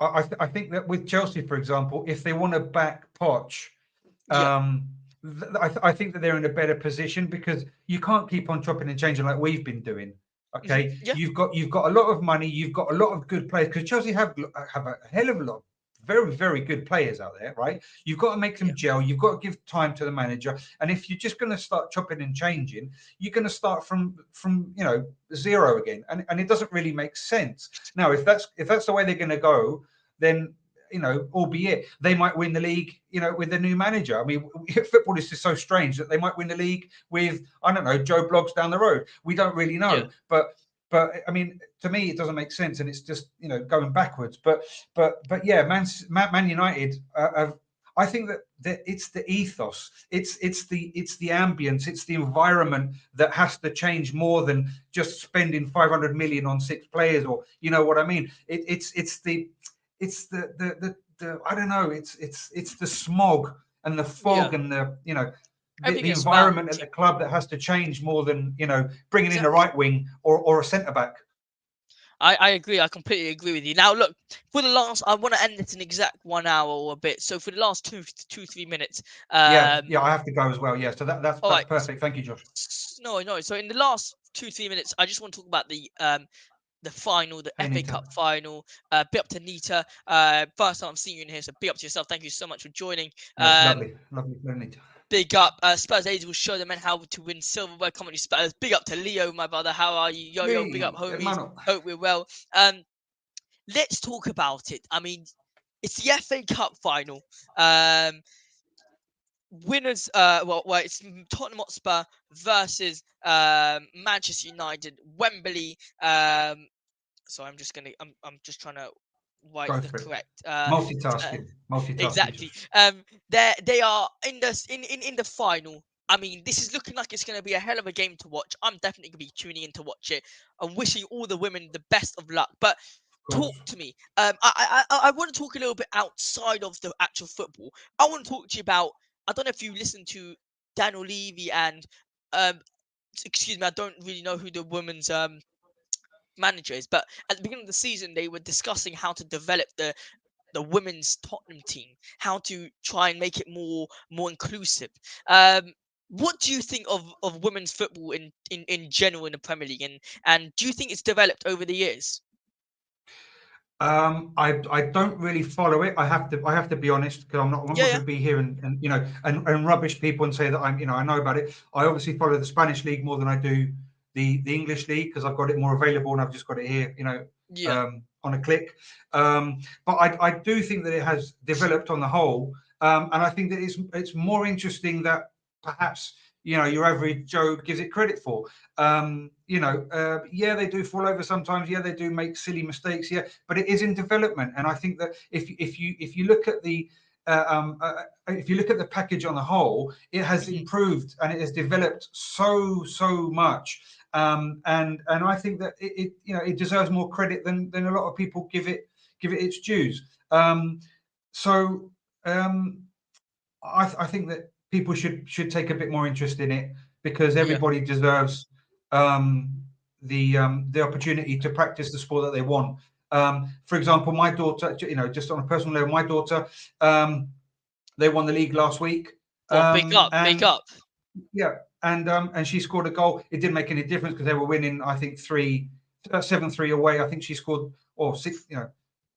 I think that with Chelsea, for example, if they want to back Poch, I think that they're in a better position because you can't keep on chopping and changing like we've been doing. Okay, you've got a lot of money, you've got a lot of good players because Chelsea have a hell of a lot. Very, very good players out there, right? You've got to make them gel. You've got to give time to the manager. And if you're just going to start chopping and changing, you're going to start from zero again. And it doesn't really make sense. Now, if that's the way they're going to go, then albeit they might win the league, with the new manager. I mean, football is just so strange that they might win the league with, I don't know, Joe Bloggs down the road. We don't really know, but I mean, to me, it doesn't make sense, and it's just going backwards. But yeah, Man United. I think that it's the ethos, it's the ambience, it's the environment that has to change more than just spending 500 million on 6 players, or what I mean. It's the I don't know. It's the smog and the fog and the the environment at the club that has to change more than bringing in a right wing or a centre back. I agree. I completely agree with you. Now, look, for the last, I want to end this in exact 1 hour or a bit. So for the last 3 minutes. I have to go as well. Yeah, so that's right. Perfect. Thank you, Josh. No. So in the last 2-3 minutes, I just want to talk about the the final, the Hey, FA Nita. Cup final. Big up to Nita. First time I'm seeing you in here, so big up to yourself. Thank you so much for joining. That's lovely, Nita. Big up. Spurs Aids will show the men how to win silverware. Comedy Spurs. Big up to Leo, my brother. How are you? Yo, big up, Hey, homies. hermano. Hope we're well. Let's talk about it. I mean, it's the FA Cup final. Winners, it's Tottenham Hotspur versus Manchester United, Wembley. So I'm just trying to write Go the for it. correct. Multitasking. Exactly. They are in the final. I mean, this is looking like it's going to be a hell of a game to watch. I'm definitely going to be tuning in to watch it. I'm wishing all the women the best of luck. But Of talk course. to me. I want to talk a little bit outside of the actual football. I want to talk to you about. I don't know if you listen to Daniel Levy and excuse me, I don't really know who the women's manager is, but at the beginning of the season they were discussing how to develop the women's Tottenham team, how to try and make it more inclusive. What do you think of women's football in general in the Premier League, and do you think it's developed over the years? I don't really follow it. I have to be honest, because I'm not Yeah, going to be here and rubbish people and say that I know about it. I obviously follow the Spanish league more than I do the English league, because I've got it more available and I've just got it here, yeah, on a click. But I do think that it has developed on the whole, and I think that it's more interesting that perhaps your average Joe gives it credit for. Yeah, they do fall over sometimes. Yeah, they do make silly mistakes. Yeah, but it is in development, and I think that if you look at the if you look at the package on the whole, it has improved and it has developed so much. And I think that it deserves more credit than a lot of people give it its dues. So I think that people should take a bit more interest in it, because yeah, everybody deserves the opportunity to practice the sport that they want. For example, my daughter, just on a personal level, my daughter, they won the league last week, well, big up, big and up. yeah, and she scored a goal. It didn't make any difference because they were winning, I think 7-3 away. I think she scored, or six,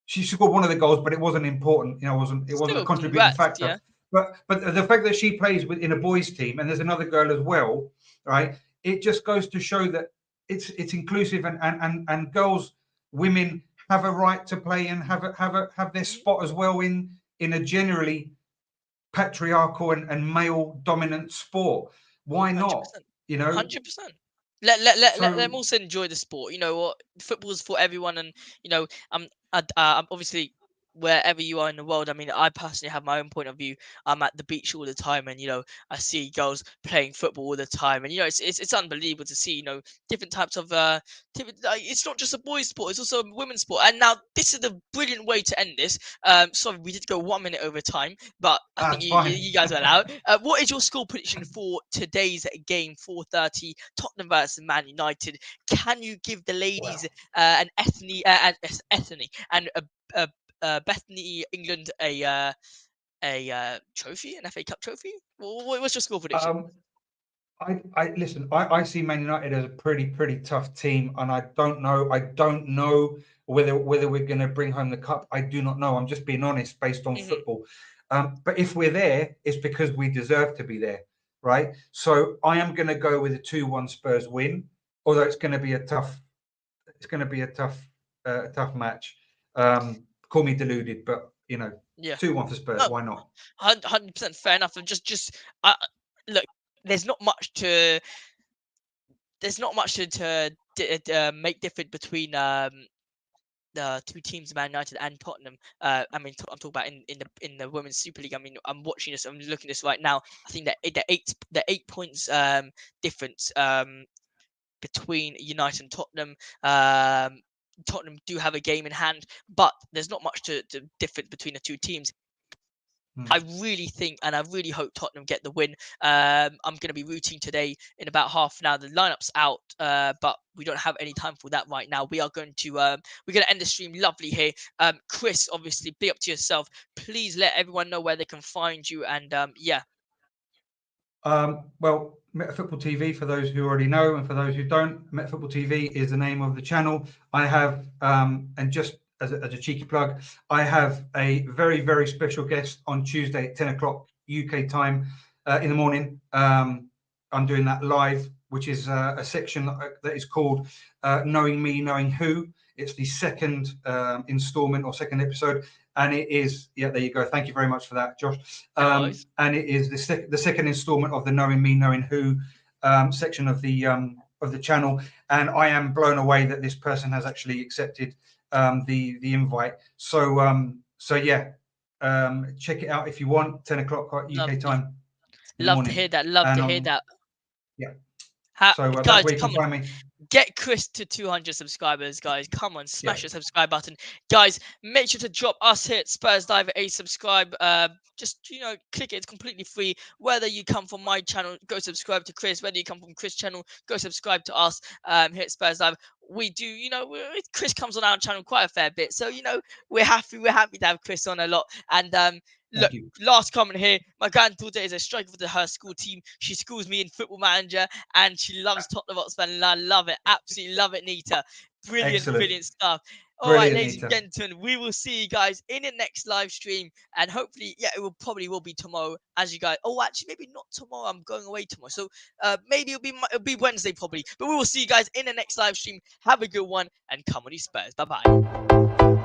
she scored one of the goals, but it wasn't important. It wasn't a Still, contributing congrats, factor. yeah. But the fact that she plays in a boys' team and there's another girl as well, right? It just goes to show that it's inclusive, and girls, women have a right to play and have their spot as well in a generally patriarchal and male dominant sport. Why not? 100%. You know, 100%. Let so them also enjoy the sport. You know what? Football's for everyone, and I'm obviously wherever you are in the world. I mean, I personally have my own point of view. I'm at the beach all the time, and I see girls playing football all the time, and it's unbelievable to see different types of it's not just a boys' sport; it's also a women's sport. And now this is the brilliant way to end this. Sorry, we did go 1 minute over time, but I think that's you fine. guys went out. What is your score prediction for today's game, 4:30, Tottenham versus Man United? Can you give the ladies Well, an ethnic and Bethany England a trophy, an FA Cup trophy? What's your score prediction? um, I listen. I see Man United as a pretty tough team, and I don't know whether we're going to bring home the cup. I do not know. I'm just being honest based on Hmm. football. But if we're there, it's because we deserve to be there, right? So I am going to go with a 2-1 Spurs win, although it's going to be a tough. It's going to be a tough match. Call me deluded, but Yeah, 2-1 for Spurs. no, Why not? 100% fair enough. And just look, there's not much to make different between the two teams, Man United and Tottenham. I mean, I'm talking about in the Women's Super League. I mean, I'm watching this. I'm looking at this right now. I think that the 8 points difference between United and Tottenham. Tottenham do have a game in hand, but there's not much to different between the two teams. Hmm. I really think and I really hope Tottenham get the win. I'm going to be rooting today in about half an hour. The lineup's out, but we don't have any time for that right now. We are going to end the stream lovely here. Chris, obviously, big up to yourself. Please let everyone know where they can find you. And yeah. Well, Meta Football TV, for those who already know, and for those who don't, Meta Football TV is the name of the channel. I have, and just as a cheeky plug, I have a very, very special guest on Tuesday at 10 o'clock UK time in the morning. I'm doing that live, which is a section that is called Knowing Me, Knowing Who. It's the second installment or second episode. And it is, yeah, there you go. Thank you very much for that, Josh. And it is the second installment of the Knowing Me, Knowing Who section of the channel. And I am blown away that this person has actually accepted the invite. So yeah, check it out if you want. 10 o'clock UK time. Love to hear that. Love to hear that. Yeah. So guys, that's where you can find me. Get Chris to 200 subscribers, guys. Come on, smash the subscribe button. Guys, make sure to drop us here at Spurs Dive a subscribe. Just, click it. It's completely free. Whether you come from my channel, go subscribe to Chris. Whether you come from Chris' channel, go subscribe to us here at Spurs Dive. We do, Chris comes on our channel quite a fair bit. So, we're happy to have Chris on a lot. And look, last comment here. My granddaughter is a striker for her school team. She schools me in Football Manager, and she loves Tottenham Hotspur. And I love it. Absolutely love it, Nita. Brilliant stuff. All right, ladies and gentlemen, we will see you guys in the next live stream. And hopefully, it will be tomorrow as you guys. Oh, actually, maybe not tomorrow. I'm going away tomorrow. So maybe it'll be Wednesday probably. But we will see you guys in the next live stream. Have a good one, and come on, you Spurs. Bye-bye.